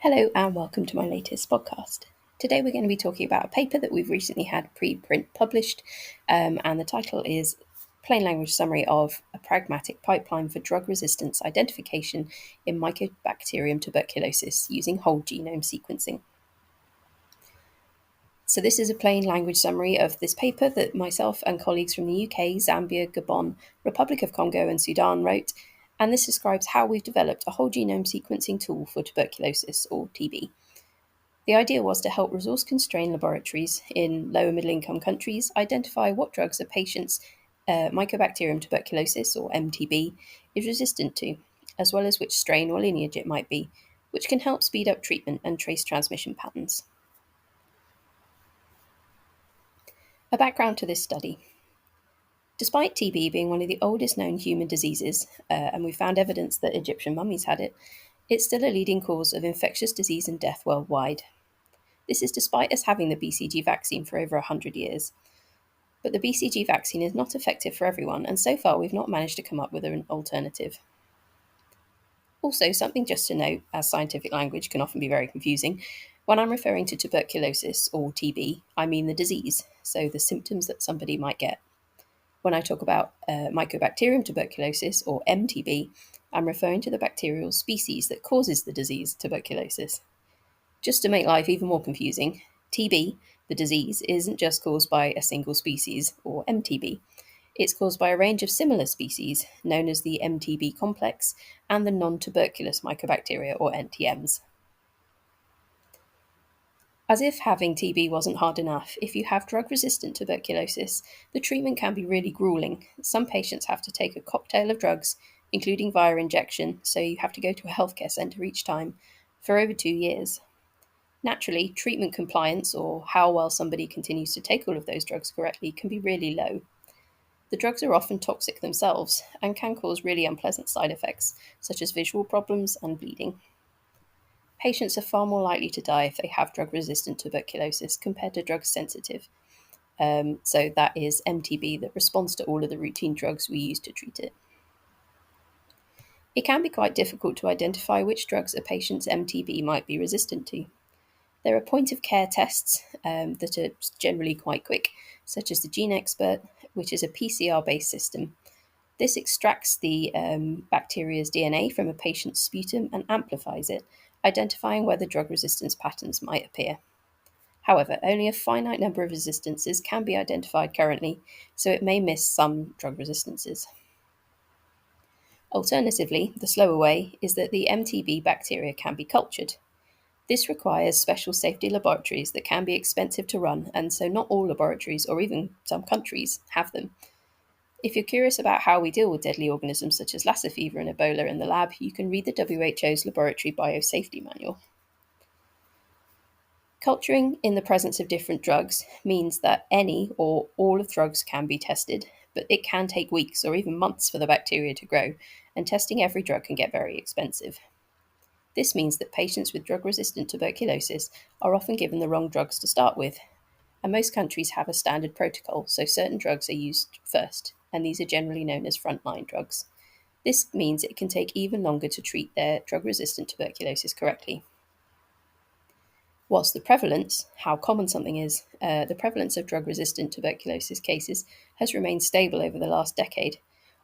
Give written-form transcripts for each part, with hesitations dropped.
Hello and welcome to my latest podcast. Today we're going to be talking about a paper that we've recently had preprint published, and the title is Plain Language Summary of a Pragmatic Pipeline for Drug Resistance Identification in Mycobacterium tuberculosis using whole genome sequencing. So this is a plain language summary of this paper that myself and colleagues from the UK, Zambia, Gabon, Republic of Congo and Sudan wrote, and this describes how we've developed a whole genome sequencing tool for tuberculosis, or TB. The idea was to help resource-constrained laboratories in low and middle-income countries identify what drugs a patient's Mycobacterium tuberculosis, or MTB, is resistant to, as well as which strain or lineage it might be, which can help speed up treatment and trace transmission patterns. A background to this study. Despite TB being one of the oldest known human diseases, and we found evidence that Egyptian mummies had it, it's still a leading cause of infectious disease and death worldwide. This is despite us having the BCG vaccine for over 100 years. But the BCG vaccine is not effective for everyone, and so far we've not managed to come up with an alternative. Also, something just to note, as scientific language can often be very confusing, when I'm referring to tuberculosis, or TB, I mean the disease, so the symptoms that somebody might get. When I talk about Mycobacterium tuberculosis, or MTB, I'm referring to the bacterial species that causes the disease tuberculosis. Just to make life even more confusing, TB, the disease, isn't just caused by a single species, or MTB. It's caused by a range of similar species, known as the MTB complex, and the non-tuberculous mycobacteria, or NTMs. As if having TB wasn't hard enough, if you have drug-resistant tuberculosis, the treatment can be really grueling. Some patients have to take a cocktail of drugs, including via injection, so you have to go to a healthcare centre each time, for over 2 years. Naturally, treatment compliance, or how well somebody continues to take all of those drugs correctly, can be really low. The drugs are often toxic themselves and can cause really unpleasant side effects, such as visual problems and bleeding. Patients are far more likely to die if they have drug-resistant tuberculosis compared to drug-sensitive. So that is MTB that responds to all of the routine drugs we use to treat it. It can be quite difficult to identify which drugs a patient's MTB might be resistant to. There are point-of-care tests that are generally quite quick, such as the GeneXpert, which is a PCR-based system. This extracts the bacteria's DNA from a patient's sputum and amplifies it, identifying whether drug resistance patterns might appear. However, only a finite number of resistances can be identified currently, so it may miss some drug resistances. Alternatively, the slower way is that the MTB bacteria can be cultured. This requires special safety laboratories that can be expensive to run, and so not all laboratories, or even some countries, have them. If you're curious about how we deal with deadly organisms such as Lassa fever and Ebola in the lab, you can read the WHO's Laboratory Biosafety Manual. Culturing in the presence of different drugs means that any or all of drugs can be tested, but it can take weeks or even months for the bacteria to grow, and testing every drug can get very expensive. This means that patients with drug-resistant tuberculosis are often given the wrong drugs to start with, and most countries have a standard protocol, so certain drugs are used first, and these are generally known as frontline drugs. This means it can take even longer to treat their drug-resistant tuberculosis correctly. Whilst the prevalence, how common something is, the prevalence of drug-resistant tuberculosis cases has remained stable over the last decade.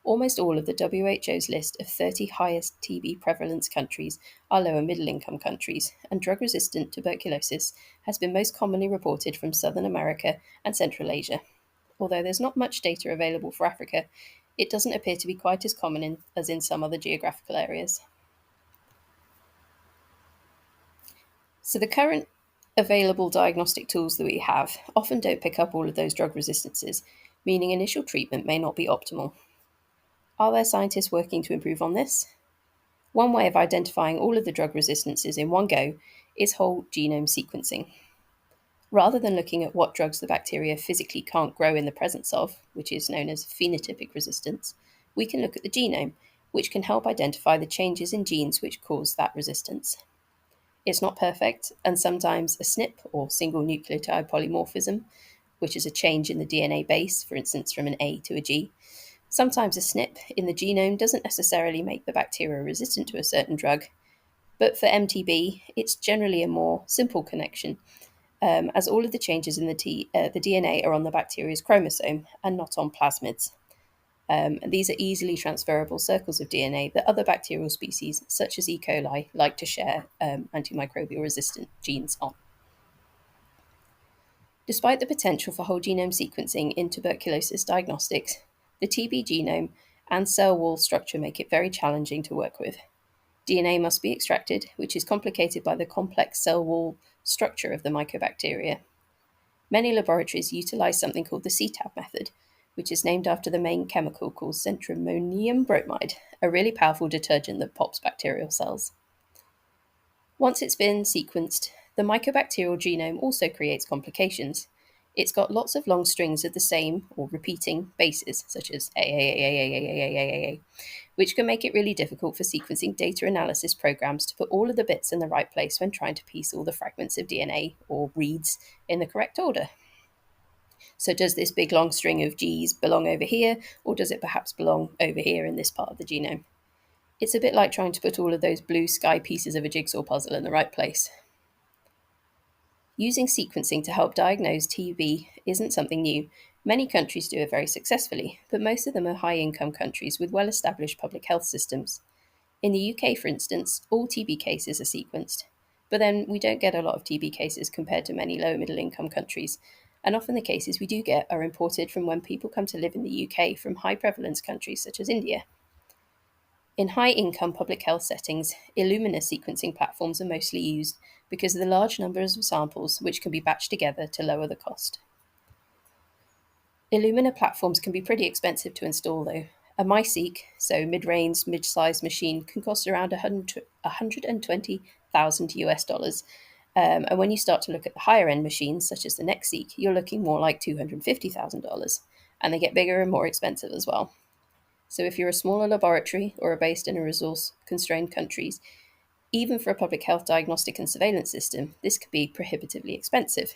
Almost all of the WHO's list of 30 highest TB prevalence countries are low and middle income countries, and drug-resistant tuberculosis has been most commonly reported from Southern America and Central Asia. Although there's not much data available for Africa, it doesn't appear to be quite as common as in some other geographical areas. So the current available diagnostic tools that we have often don't pick up all of those drug resistances, meaning initial treatment may not be optimal. Are there scientists working to improve on this? One way of identifying all of the drug resistances in one go is whole genome sequencing. Rather than looking at what drugs the bacteria physically can't grow in the presence of, which is known as phenotypic resistance, we can look at the genome, which can help identify the changes in genes which cause that resistance. It's not perfect, and sometimes a SNP, or single nucleotide polymorphism, which is a change in the DNA base, for instance from an A to a G, sometimes a SNP in the genome doesn't necessarily make the bacteria resistant to a certain drug, But for MTB, it's generally a more simple connection, as all of the changes in the DNA are on the bacteria's chromosome and not on plasmids. And these are easily transferable circles of DNA that other bacterial species, such as E. coli, like to share antimicrobial resistant genes on. Despite the potential for whole genome sequencing in tuberculosis diagnostics, the TB genome and cell wall structure make it very challenging to work with. DNA must be extracted, which is complicated by the complex cell wall structure of the mycobacteria. Many laboratories utilize something called the CTAB method, which is named after the main chemical called centrammonium bromide, a really powerful detergent that pops bacterial cells. Once it's been sequenced, the mycobacterial genome also creates complications. It's got lots of long strings of the same or repeating bases, such as A, which can make it really difficult for sequencing data analysis programs to put all of the bits in the right place when trying to piece all the fragments of DNA or reads in the correct order. So, does this big long string of G's belong over here, or does it perhaps belong over here in this part of the genome? It's a bit like trying to put all of those blue sky pieces of a jigsaw puzzle in the right place. Using sequencing to help diagnose TB isn't something new. Many countries do it very successfully, but most of them are high-income countries with well-established public health systems. In the UK, for instance, all TB cases are sequenced, but then we don't get a lot of TB cases compared to many low middle income countries, and often the cases we do get are imported from when people come to live in the UK from high prevalence countries such as India. In high income public health settings, Illumina sequencing platforms are mostly used because of the large numbers of samples which can be batched together to lower the cost. Illumina platforms can be pretty expensive to install though. A MySeq, so mid-range, mid-sized machine, can cost around 120,000 US dollars. And when you start to look at the higher end machines, such as the NextSeq, you're looking more like $250,000. And they get bigger and more expensive as well. So if you're a smaller laboratory or are based in a resource-constrained countries, even for a public health diagnostic and surveillance system, this could be prohibitively expensive.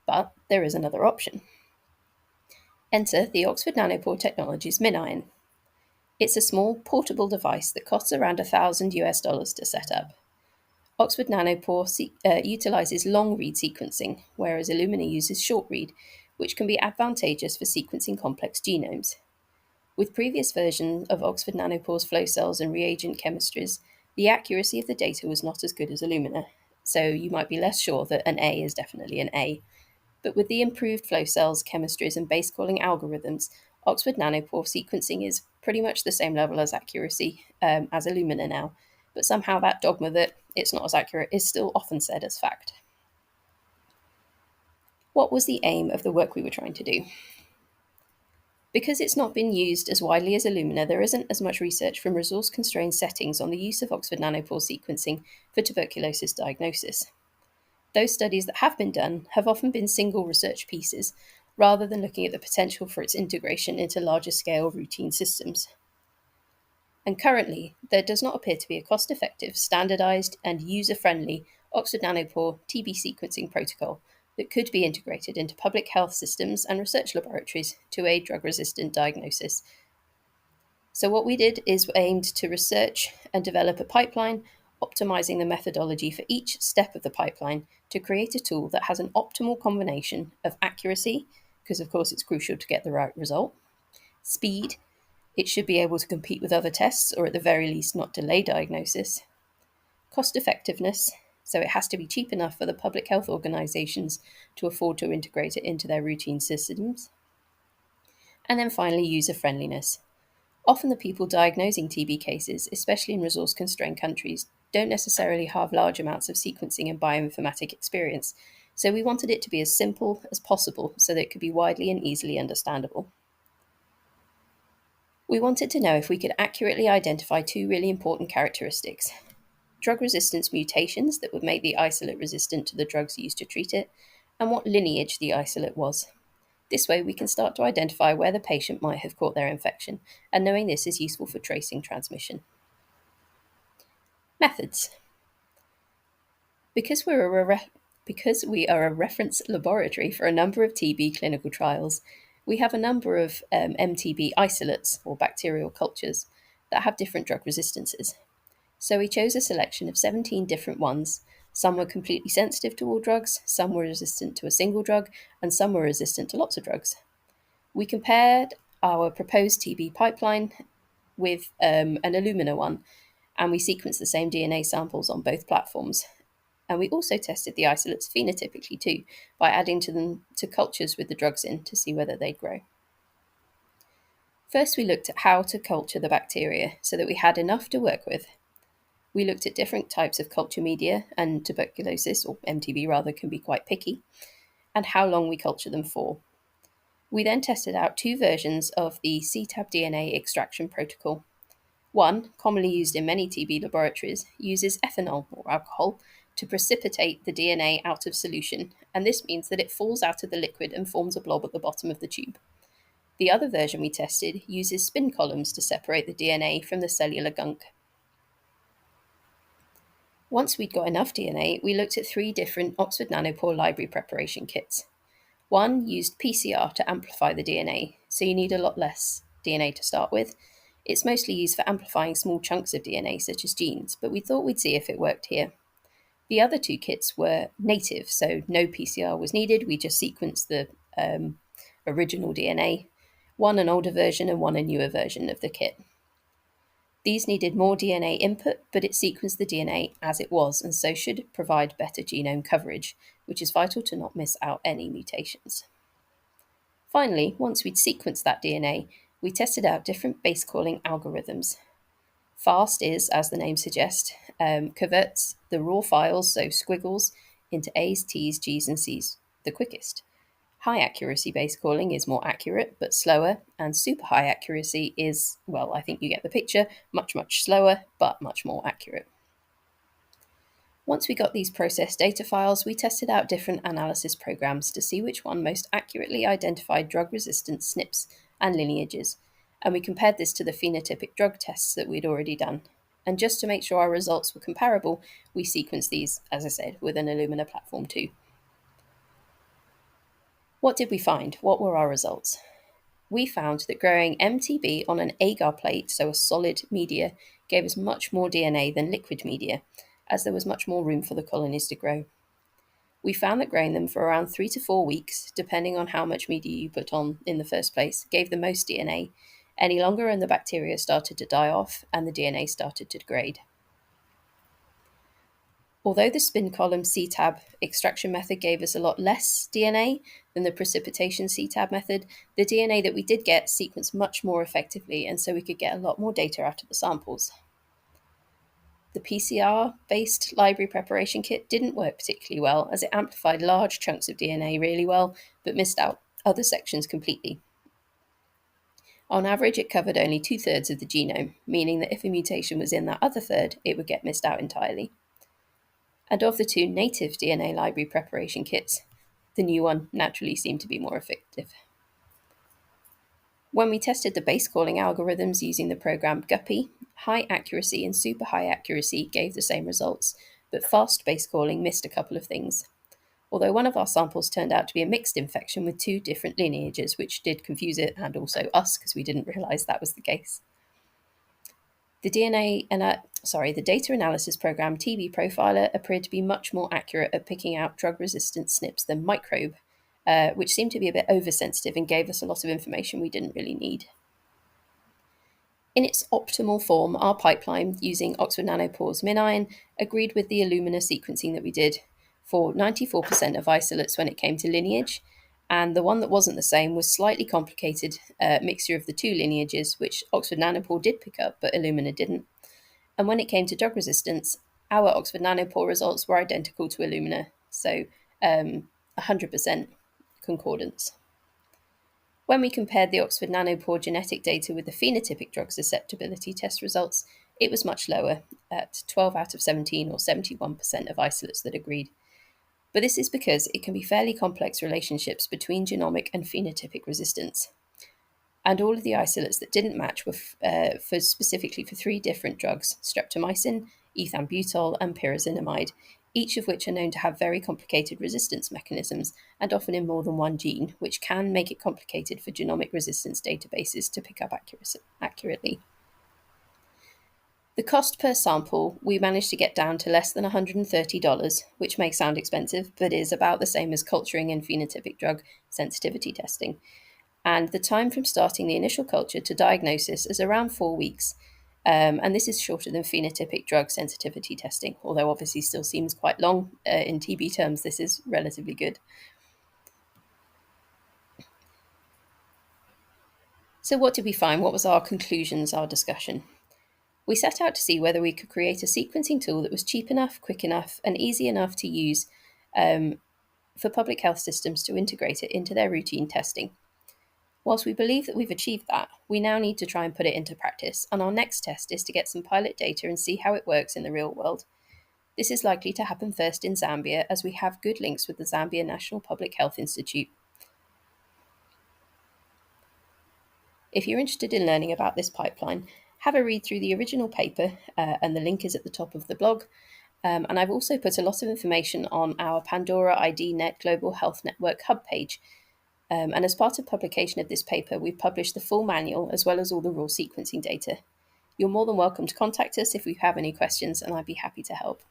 But there is another option. Enter the Oxford Nanopore Technologies MinION. It's a small, portable device that costs around 1,000 US dollars to set up. Oxford Nanopore utilizes long read sequencing, whereas Illumina uses short read, which can be advantageous for sequencing complex genomes. With previous versions of Oxford Nanopore's flow cells and reagent chemistries, the accuracy of the data was not as good as Illumina, so you might be less sure that an A is definitely an A. But with the improved flow cells, chemistries, and base calling algorithms, Oxford Nanopore sequencing is pretty much the same level as accuracy as Illumina now, but somehow that dogma that it's not as accurate is still often said as fact. What was the aim of the work we were trying to do? Because it's not been used as widely as Illumina, there isn't as much research from resource-constrained settings on the use of Oxford Nanopore sequencing for tuberculosis diagnosis. Those studies that have been done have often been single research pieces, rather than looking at the potential for its integration into larger-scale routine systems. And currently, there does not appear to be a cost-effective, standardized, and user-friendly Oxford Nanopore TB sequencing protocol that could be integrated into public health systems and research laboratories to aid drug-resistant diagnosis. So what we did is aimed to research and develop a pipeline, optimizing the methodology for each step of the pipeline to create a tool that has an optimal combination of accuracy, because of course it's crucial to get the right result, speed, it should be able to compete with other tests or at the very least not delay diagnosis, cost effectiveness, so it has to be cheap enough for the public health organizations to afford to integrate it into their routine systems. And then finally, user friendliness. Often the people diagnosing TB cases, especially in resource constrained countries, don't necessarily have large amounts of sequencing and bioinformatic experience, so we wanted it to be as simple as possible so that it could be widely and easily understandable. We wanted to know if we could accurately identify two really important characteristics: drug resistance mutations that would make the isolate resistant to the drugs used to treat it, and what lineage the isolate was. This way, we can start to identify where the patient might have caught their infection, and knowing this is useful for tracing transmission. Methods. Because we are a reference laboratory for a number of TB clinical trials, we have a number of MTB isolates, or bacterial cultures, that have different drug resistances. So we chose a selection of 17 different ones. Some were completely sensitive to all drugs, some were resistant to a single drug, and some were resistant to lots of drugs. We compared our proposed TB pipeline with an Illumina one, and we sequenced the same DNA samples on both platforms. And we also tested the isolates phenotypically too, by adding them to cultures with the drugs in to see whether they'd grow. First, we looked at how to culture the bacteria so that we had enough to work with. We looked at different types of culture media, and tuberculosis, or MTB rather, can be quite picky, and how long we culture them for. We then tested out two versions of the CTAB DNA extraction protocol. One, commonly used in many TB laboratories, uses ethanol or alcohol to precipitate the DNA out of solution, and this means that it falls out of the liquid and forms a blob at the bottom of the tube. The other version we tested uses spin columns to separate the DNA from the cellular gunk. Once we'd got enough DNA, we looked at three different Oxford Nanopore library preparation kits. One used PCR to amplify the DNA, so you need a lot less DNA to start with. It's mostly used for amplifying small chunks of DNA, such as genes, but we thought we'd see if it worked here. The other two kits were native, so no PCR was needed. We just sequenced the original DNA, one an older version and one a newer version of the kit. These needed more DNA input, but it sequenced the DNA as it was, and so should provide better genome coverage, which is vital to not miss out any mutations. Finally, once we'd sequenced that DNA, we tested out different base calling algorithms. Fast is, as the name suggests, converts the raw files, so squiggles, into A's, T's, G's, and C's the quickest. High accuracy base calling is more accurate but slower, and super high accuracy is, well, I think you get the picture, much, much slower but much more accurate. Once we got these processed data files, we tested out different analysis programs to see which one most accurately identified drug-resistant SNPs and lineages, and we compared this to the phenotypic drug tests that we'd already done. And just to make sure our results were comparable, we sequenced these, as I said, with an Illumina platform too. What did we find? What were our results? We found that growing MTB on an agar plate, so a solid media, gave us much more DNA than liquid media, as there was much more room for the colonies to grow. We found that growing them for around 3 to 4 weeks, depending on how much media you put on in the first place, gave the most DNA. Any longer and the bacteria started to die off and the DNA started to degrade. Although the spin column CTAB extraction method gave us a lot less DNA than the precipitation CTAB method, the DNA that we did get sequenced much more effectively, and so we could get a lot more data out of the samples. The PCR-based library preparation kit didn't work particularly well, as it amplified large chunks of DNA really well, but missed out other sections completely. On average, it covered only 2/3 of the genome, meaning that if a mutation was in that other third, it would get missed out entirely. And of the two native DNA library preparation kits, the new one naturally seemed to be more effective. When we tested the base calling algorithms using the program Guppy, high accuracy and super high accuracy gave the same results, but fast base calling missed a couple of things. Although one of our samples turned out to be a mixed infection with two different lineages, which did confuse it and also us because we didn't realize that was the case. The the data analysis program TB Profiler appeared to be much more accurate at picking out drug-resistant SNPs than Microbe, which seemed to be a bit oversensitive and gave us a lot of information we didn't really need. In its optimal form, our pipeline using Oxford Nanopore's MinION agreed with the Illumina sequencing that we did for 94% of isolates when it came to lineage, and the one that wasn't the same was slightly complicated mixture of the two lineages, which Oxford Nanopore did pick up, but Illumina didn't. And when it came to drug resistance, our Oxford Nanopore results were identical to Illumina, so 100% concordance. When we compared the Oxford Nanopore genetic data with the phenotypic drug susceptibility test results, it was much lower, at 12 out of 17 or 71% of isolates that agreed. But this is because it can be fairly complex relationships between genomic and phenotypic resistance. And all of the isolates that didn't match were specifically for three different drugs: streptomycin, ethambutol, and pyrazinamide, each of which are known to have very complicated resistance mechanisms, and often in more than one gene, which can make it complicated for genomic resistance databases to pick up accurately. The cost per sample we managed to get down to less than $130, which may sound expensive, but is about the same as culturing and phenotypic drug sensitivity testing. And the time from starting the initial culture to diagnosis is around 4 weeks. And this is shorter than phenotypic drug sensitivity testing, although obviously still seems quite long. In TB terms, this is relatively good. So, what did we find? What was our conclusions, our discussion? We set out to see whether we could create a sequencing tool that was cheap enough, quick enough, and easy enough to use for public health systems to integrate it into their routine testing. Whilst we believe that we've achieved that, we now need to try and put it into practice, and our next test is to get some pilot data and see how it works in the real world. This is likely to happen first in Zambia, as we have good links with the Zambia National Public Health Institute. If you're interested in learning about this pipeline, have a read through the original paper, and the link is at the top of the blog. And I've also put a lot of information on our Pandora IDNet Global Health Network hub page. And as part of publication of this paper, we've published the full manual as well as all the raw sequencing data. You're more than welcome to contact us if you have any questions, and I'd be happy to help.